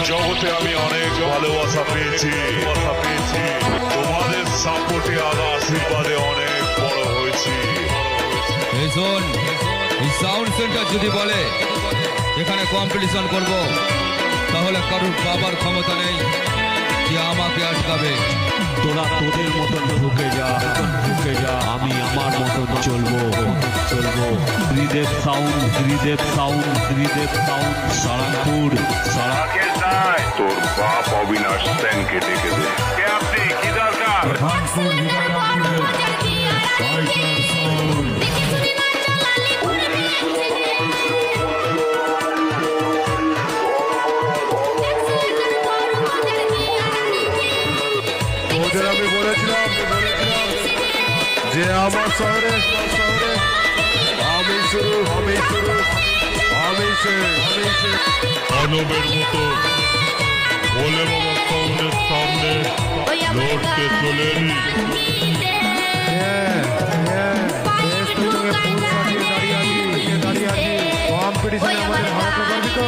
জগতে আমি অনেক ভালোবাসা পেয়েছি তোমাদের সাপোর্টে আর আশীর্বাদে অনেক বড় হয়েছি। এই শোন, এই সাউন্ড সেন্টার যদি বলে এখানে কম্পিটিশন করব, তাহলে কারোর বাবার ক্ষমতা নেই যে আমাকে আটকাবে। তোরা তোদের মতন ঢুকে যা, আমি আমার মতন চলবো। ত্রিদেব সাউন্ড, সারাংপুর, তোর বাপ অবিনাশ সেনকে ডেকে দে। কে আপনি? কি দরকার? ওদের আমি বলেছিলাম যে আমার শহরে আমি শুরু মানবের মতো ভোলে বাবা সাউন্ডের সামনে লড়তে চলে এলি। কম্পিটিশনে আমাদের হারাতে পারবি তো?